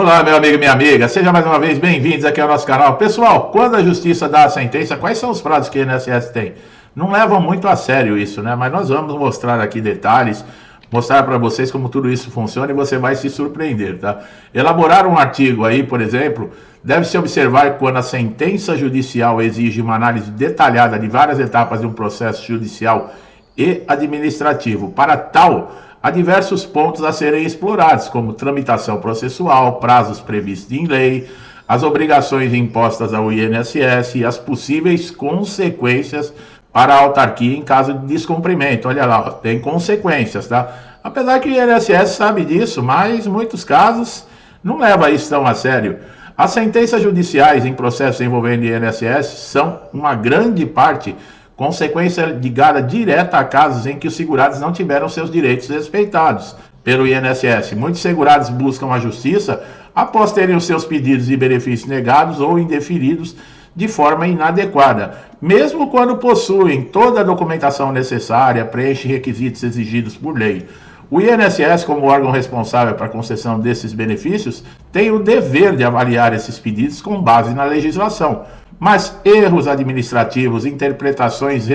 Olá, meu amigo e minha amiga, sejam mais uma vez bem-vindos aqui ao nosso canal. Pessoal, quando a justiça dá a sentença, quais são os prazos que o INSS tem? Não levam muito a sério isso, né? Mas nós vamos mostrar aqui detalhes, mostrar para vocês como tudo isso funciona e você vai se surpreender, tá? Elaborar um artigo aí, por exemplo, deve-se observar que quando a sentença judicial exige uma análise detalhada de várias etapas de um processo judicial e administrativo. Para tal, há diversos pontos a serem explorados, como tramitação processual, prazos previstos em lei, as obrigações impostas ao INSS e as possíveis consequências para a autarquia em caso de descumprimento. Olha lá, tem consequências, tá? Apesar que o INSS sabe disso, mas em muitos casos não leva isso tão a sério. As sentenças judiciais em processos envolvendo o INSS são uma grande parte consequência ligada direta a casos em que os segurados não tiveram seus direitos respeitados pelo INSS. Muitos segurados buscam a justiça após terem os seus pedidos de benefícios negados ou indeferidos de forma inadequada, mesmo quando possuem toda a documentação necessária, preenchem requisitos exigidos por lei. O INSS, como órgão responsável para a concessão desses benefícios, tem o dever de avaliar esses pedidos com base na legislação. Mas erros administrativos, interpretações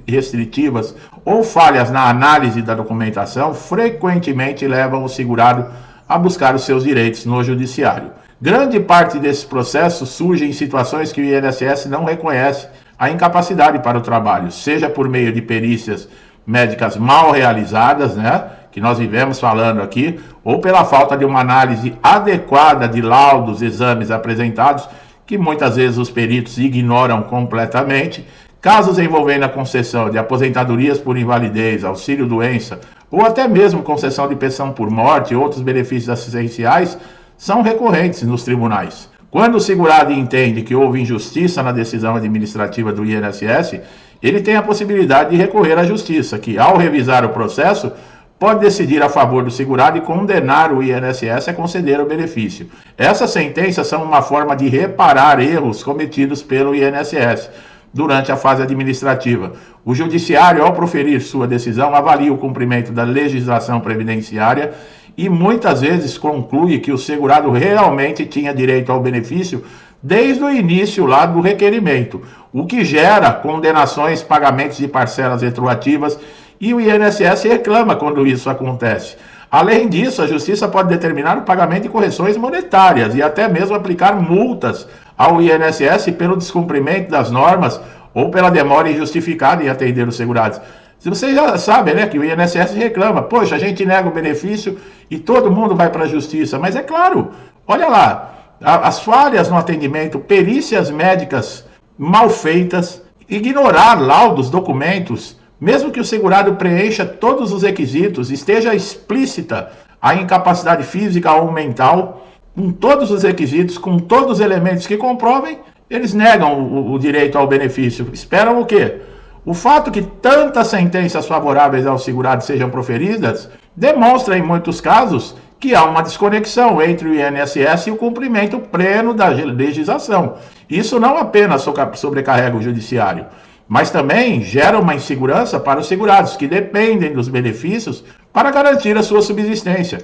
restritivas ou falhas na análise da documentação frequentemente levam o segurado a buscar os seus direitos no judiciário. Grande parte desses processos surge em situações que o INSS não reconhece a incapacidade para o trabalho, seja por meio de perícias médicas mal realizadas, né, que nós vivemos falando aqui, ou pela falta de uma análise adequada de laudos, exames apresentados, que muitas vezes os peritos ignoram completamente, casos envolvendo a concessão de aposentadorias por invalidez, auxílio-doença, ou até mesmo concessão de pensão por morte e outros benefícios assistenciais, são recorrentes nos tribunais. Quando o segurado entende que houve injustiça na decisão administrativa do INSS, ele tem a possibilidade de recorrer à justiça, que, ao revisar o processo, pode decidir a favor do segurado e condenar o INSS a conceder o benefício. Essas sentenças são uma forma de reparar erros cometidos pelo INSS durante a fase administrativa. O judiciário, ao proferir sua decisão, avalia o cumprimento da legislação previdenciária e muitas vezes conclui que o segurado realmente tinha direito ao benefício desde o início lá do requerimento, o que gera condenações, pagamentos de parcelas retroativas, e o INSS reclama quando isso acontece. Além disso, a Justiça pode determinar o pagamento de correções monetárias e até mesmo aplicar multas ao INSS pelo descumprimento das normas ou pela demora injustificada em atender os segurados. Se vocês já sabem, né, que o INSS reclama, poxa, a gente nega o benefício e todo mundo vai para a Justiça. Mas é claro, olha lá, as falhas no atendimento, perícias médicas mal feitas, ignorar laudos, documentos, mesmo que o segurado preencha todos os requisitos, esteja explícita a incapacidade física ou mental, com todos os requisitos, com todos os elementos que comprovem, eles negam o direito ao benefício. Esperam o quê? O fato que tantas sentenças favoráveis ao segurado sejam proferidas demonstra, em muitos casos, que há uma desconexão entre o INSS e o cumprimento pleno da legislação. Isso não apenas sobrecarrega o judiciário, mas também gera uma insegurança para os segurados, que dependem dos benefícios para garantir a sua subsistência.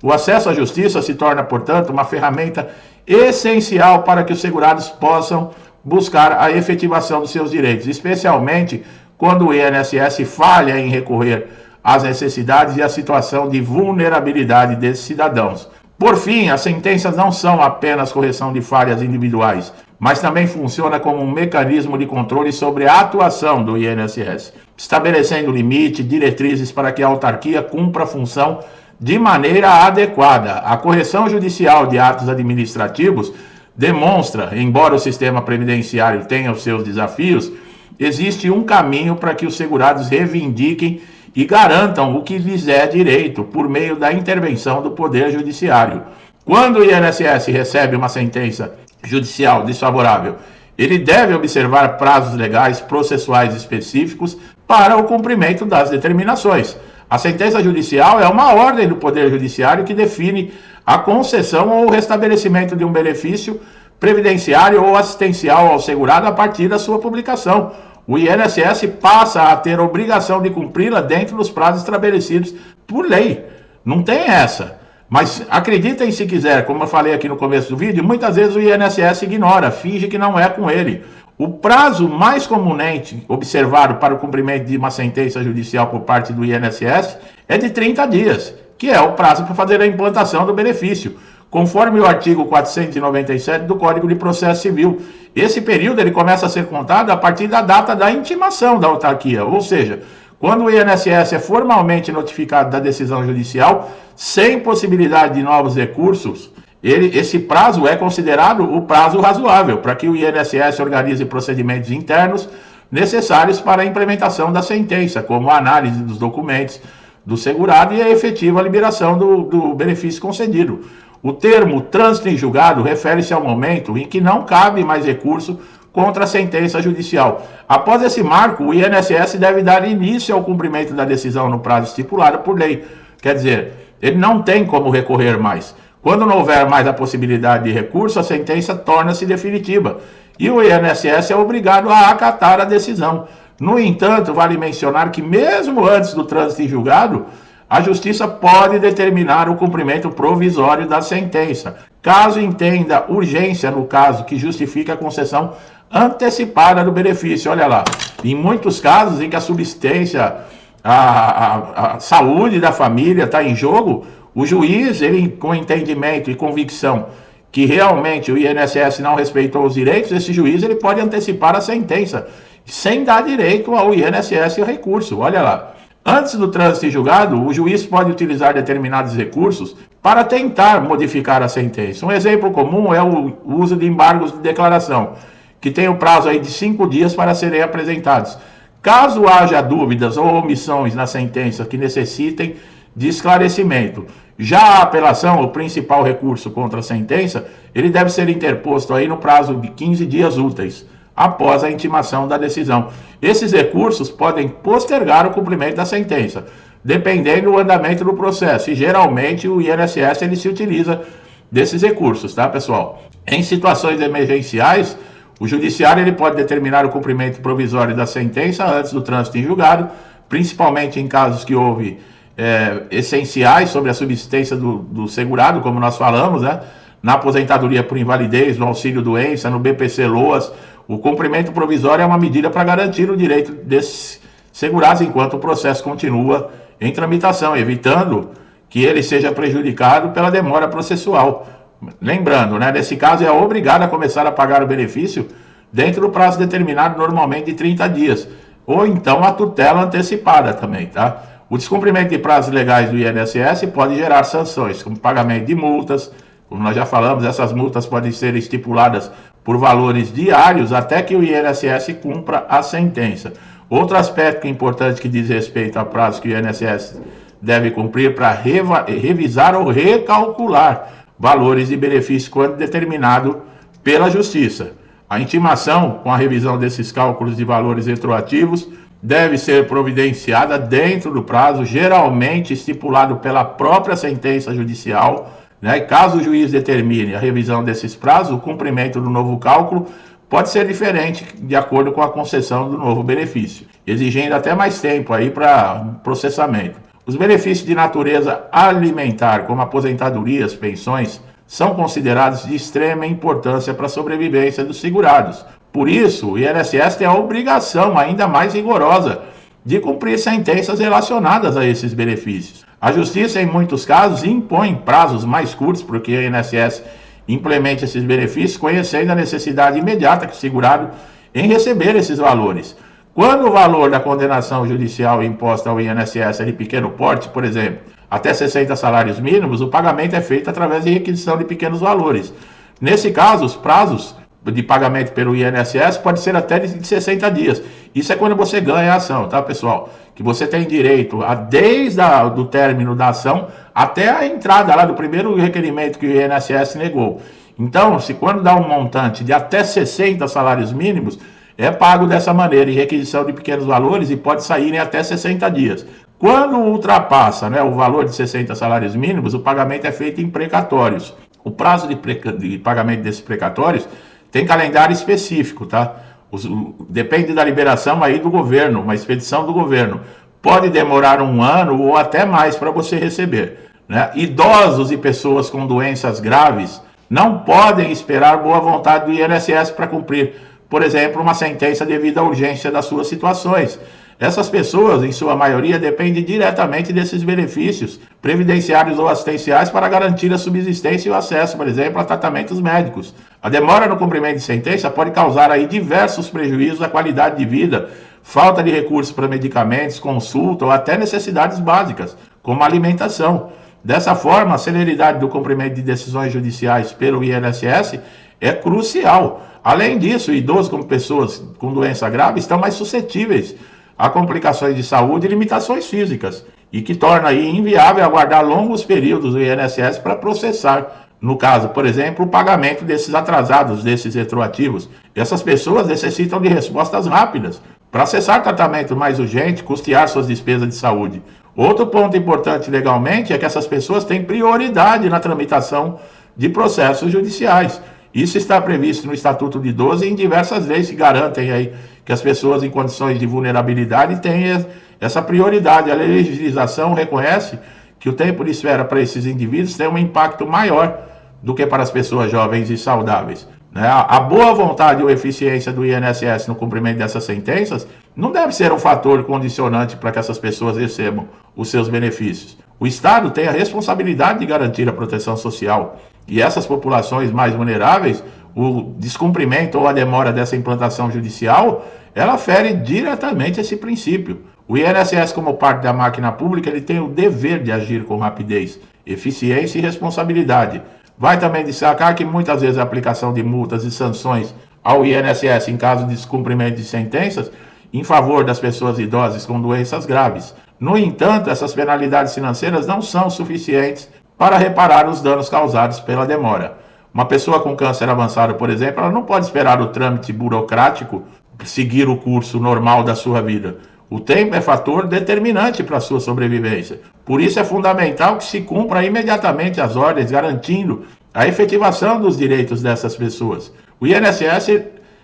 O acesso à justiça se torna, portanto, uma ferramenta essencial para que os segurados possam buscar a efetivação dos seus direitos, especialmente quando o INSS falha em recorrer às necessidades e à situação de vulnerabilidade desses cidadãos. Por fim, as sentenças não são apenas correção de falhas individuais, mas também funciona como um mecanismo de controle sobre a atuação do INSS, estabelecendo limite, diretrizes para que a autarquia cumpra a função de maneira adequada. A correção judicial de atos administrativos demonstra, embora o sistema previdenciário tenha os seus desafios, existe um caminho para que os segurados reivindiquem e garantam o que lhes é direito por meio da intervenção do Poder Judiciário. Quando o INSS recebe uma sentença judicial desfavorável, ele deve observar prazos legais processuais específicos para o cumprimento das determinações. A sentença judicial é uma ordem do Poder Judiciário que define a concessão ou o restabelecimento de um benefício previdenciário ou assistencial ao segurado a partir da sua publicação. O INSS passa a ter a obrigação de cumpri-la dentro dos prazos estabelecidos por lei. Não tem essa. Mas acreditem se quiser, como eu falei aqui no começo do vídeo, muitas vezes o INSS ignora, finge que não é com ele. O prazo mais comumente observado para o cumprimento de uma sentença judicial por parte do INSS é de 30 dias, que é o prazo para fazer a implantação do benefício, conforme o artigo 497 do Código de Processo Civil. Esse período ele começa a ser contado a partir da data da intimação da autarquia, ou seja, quando o INSS é formalmente notificado da decisão judicial, sem possibilidade de novos recursos, esse prazo é considerado o prazo razoável para que o INSS organize procedimentos internos necessários para a implementação da sentença, como a análise dos documentos do segurado e a efetiva liberação do benefício concedido. O termo trânsito em julgado refere-se ao momento em que não cabe mais recurso contra a sentença judicial. Após esse marco, o INSS deve dar início ao cumprimento da decisão no prazo estipulado por lei. Quer dizer, ele não tem como recorrer mais. Quando não houver mais a possibilidade de recurso, a sentença torna-se definitiva e o INSS é obrigado a acatar a decisão. No entanto, vale mencionar que mesmo antes do trânsito em julgado, a Justiça pode determinar o cumprimento provisório da sentença, caso entenda urgência no caso que justifique a concessão antecipada do benefício. Olha lá, em muitos casos em que a subsistência, a saúde da família está em jogo, o juiz, ele, com entendimento e convicção que realmente o INSS não respeitou os direitos, esse juiz ele pode antecipar a sentença, sem dar direito ao INSS o recurso. Olha lá. Antes do trânsito em julgado, o juiz pode utilizar determinados recursos para tentar modificar a sentença. Um exemplo comum é o uso de embargos de declaração, que tem o prazo aí de 5 dias para serem apresentados. Caso haja dúvidas ou omissões na sentença que necessitem de esclarecimento, já a apelação, o principal recurso contra a sentença, ele deve ser interposto aí no prazo de 15 dias úteis, após a intimação da decisão. Esses recursos podem postergar o cumprimento da sentença, dependendo do andamento do processo, e geralmente o INSS ele se utiliza desses recursos, tá, pessoal? Em situações emergenciais, o judiciário ele pode determinar o cumprimento provisório da sentença antes do trânsito em julgado, principalmente em casos que houve essenciais sobre a subsistência do segurado, como nós falamos, né? Na aposentadoria por invalidez, no auxílio-doença, no BPC-LOAS. O cumprimento provisório é uma medida para garantir o direito desses segurados enquanto o processo continua em tramitação, evitando que ele seja prejudicado pela demora processual. Lembrando, né, nesse caso é obrigado a começar a pagar o benefício dentro do prazo determinado, normalmente de 30 dias, ou então a tutela antecipada também, tá? O descumprimento de prazos legais do INSS pode gerar sanções, como pagamento de multas. Como nós já falamos, essas multas podem ser estipuladas por valores diários até que o INSS cumpra a sentença. Outro aspecto importante que diz respeito a prazo que o INSS deve cumprir para revisar ou recalcular valores de benefício quando determinado pela Justiça. A intimação com a revisão desses cálculos de valores retroativos deve ser providenciada dentro do prazo, geralmente estipulado pela própria sentença judicial, né? Caso o juiz determine a revisão desses prazos, o cumprimento do novo cálculo pode ser diferente de acordo com a concessão do novo benefício, exigindo até mais tempo aí para processamento. Os benefícios de natureza alimentar, como aposentadorias, pensões, são considerados de extrema importância para a sobrevivência dos segurados. Por isso, o INSS tem a obrigação ainda mais rigorosa de cumprir sentenças relacionadas a esses benefícios. A Justiça, em muitos casos, impõe prazos mais curtos para que o INSS implemente esses benefícios, conhecendo a necessidade imediata que o segurado em receber esses valores. Quando o valor da condenação judicial imposta ao INSS é de pequeno porte, por exemplo, até 60 salários mínimos, o pagamento é feito através de requisição de pequenos valores. Nesse caso, os prazos de pagamento pelo INSS pode ser até de 60 dias. Isso é quando você ganha a ação, tá, pessoal? Que você tem direito a, desde o término da ação até a entrada lá do primeiro requerimento que o INSS negou. Então, se quando dá um montante de até 60 salários mínimos, é pago dessa maneira, em requisição de pequenos valores, e pode sair em até 60 dias. Quando ultrapassa, né, o valor de 60 salários mínimos, o pagamento é feito em precatórios. O prazo de pagamento desses precatórios tem calendário específico, tá? Depende da liberação aí do governo, uma expedição do governo. Pode demorar 1 ano ou até mais para você receber, né? Idosos e pessoas com doenças graves não podem esperar boa vontade do INSS para cumprir, por exemplo, uma sentença devido à urgência das suas situações. Essas pessoas, em sua maioria, dependem diretamente desses benefícios previdenciários ou assistenciais para garantir a subsistência e o acesso, por exemplo, a tratamentos médicos. A demora no cumprimento de sentença pode causar aí diversos prejuízos à qualidade de vida, falta de recursos para medicamentos, consulta ou até necessidades básicas, como alimentação. Dessa forma, a celeridade do cumprimento de decisões judiciais pelo INSS é crucial. Além disso, idosos como pessoas com doença grave estão mais suscetíveis a complicações de saúde e limitações físicas, e que torna aí inviável aguardar longos períodos do INSS para processar, no caso, por exemplo, o pagamento desses atrasados, desses retroativos. Essas pessoas necessitam de respostas rápidas para acessar tratamento mais urgente, custear suas despesas de saúde. Outro ponto importante legalmente é que essas pessoas têm prioridade na tramitação de processos judiciais. Isso está previsto no Estatuto de Idoso e em diversas leis que garantem aí que as pessoas em condições de vulnerabilidade têm essa prioridade. A legislação reconhece que o tempo de espera para esses indivíduos tem um impacto maior do que para as pessoas jovens e saudáveis. A boa vontade ou eficiência do INSS no cumprimento dessas sentenças não deve ser um fator condicionante para que essas pessoas recebam os seus benefícios. O Estado tem a responsabilidade de garantir a proteção social, e essas populações mais vulneráveis, o descumprimento ou a demora dessa implantação judicial, ela fere diretamente esse princípio. O INSS, como parte da máquina pública, ele tem o dever de agir com rapidez, eficiência e responsabilidade. Vai também destacar que muitas vezes a aplicação de multas e sanções ao INSS em caso de descumprimento de sentenças em favor das pessoas idosas com doenças graves. No entanto, essas penalidades financeiras não são suficientes para reparar os danos causados pela demora. Uma pessoa com câncer avançado, por exemplo, ela não pode esperar o trâmite burocrático seguir o curso normal da sua vida. O tempo é fator determinante para a sua sobrevivência. Por isso é fundamental que se cumpra imediatamente as ordens, garantindo a efetivação dos direitos dessas pessoas. O INSS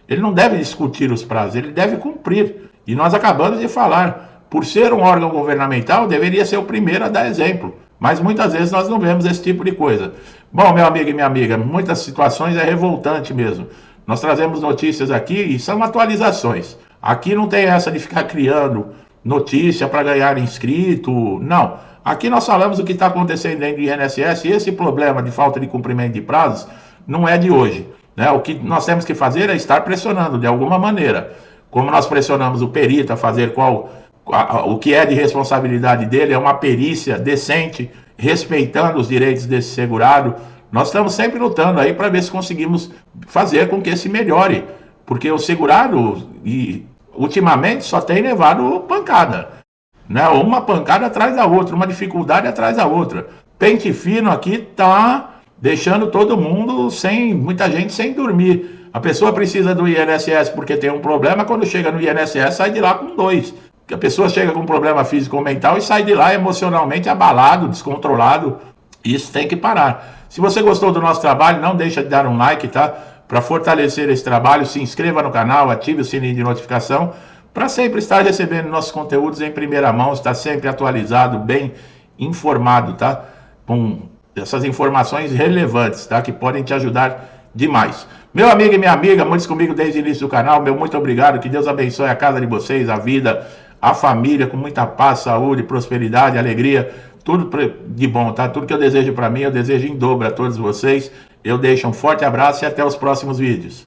ele não deve discutir os prazos, ele deve cumprir. E nós acabamos de falar, por ser um órgão governamental, deveria ser o primeiro a dar exemplo. Mas muitas vezes nós não vemos esse tipo de coisa. Bom, meu amigo e minha amiga, muitas situações é revoltante mesmo. Nós trazemos notícias aqui e são atualizações. Aqui não tem essa de ficar criando notícia para ganhar inscrito, não. Aqui nós falamos o que está acontecendo dentro do INSS e esse problema de falta de cumprimento de prazos não é de hoje. Né? O que nós temos que fazer é estar pressionando de alguma maneira. Como nós pressionamos o perito a fazer o que é de responsabilidade dele, é uma perícia decente, respeitando os direitos desse segurado. Nós estamos sempre lutando aí para ver se conseguimos fazer com que esse melhore, porque o segurado, ultimamente, só tem levado pancada, né? Uma pancada atrás da outra, uma dificuldade atrás da outra. Pente fino aqui está deixando todo mundo muita gente sem dormir. A pessoa precisa do INSS porque tem um problema, quando chega no INSS sai de lá com 2. A pessoa chega com um problema físico ou mental e sai de lá emocionalmente abalado, descontrolado. Isso tem que parar. Se você gostou do nosso trabalho, não deixa de dar um like, tá? Para fortalecer esse trabalho, se inscreva no canal, ative o sininho de notificação, para sempre estar recebendo nossos conteúdos em primeira mão, estar sempre atualizado, bem informado, tá? Com essas informações relevantes, tá? Que podem te ajudar demais. Meu amigo e minha amiga, muitos comigo desde o início do canal, meu muito obrigado, que Deus abençoe a casa de vocês, a vida, a família, com muita paz, saúde, prosperidade, alegria, tudo de bom, tá? Tudo que eu desejo para mim, eu desejo em dobro a todos vocês. Eu deixo um forte abraço e até os próximos vídeos.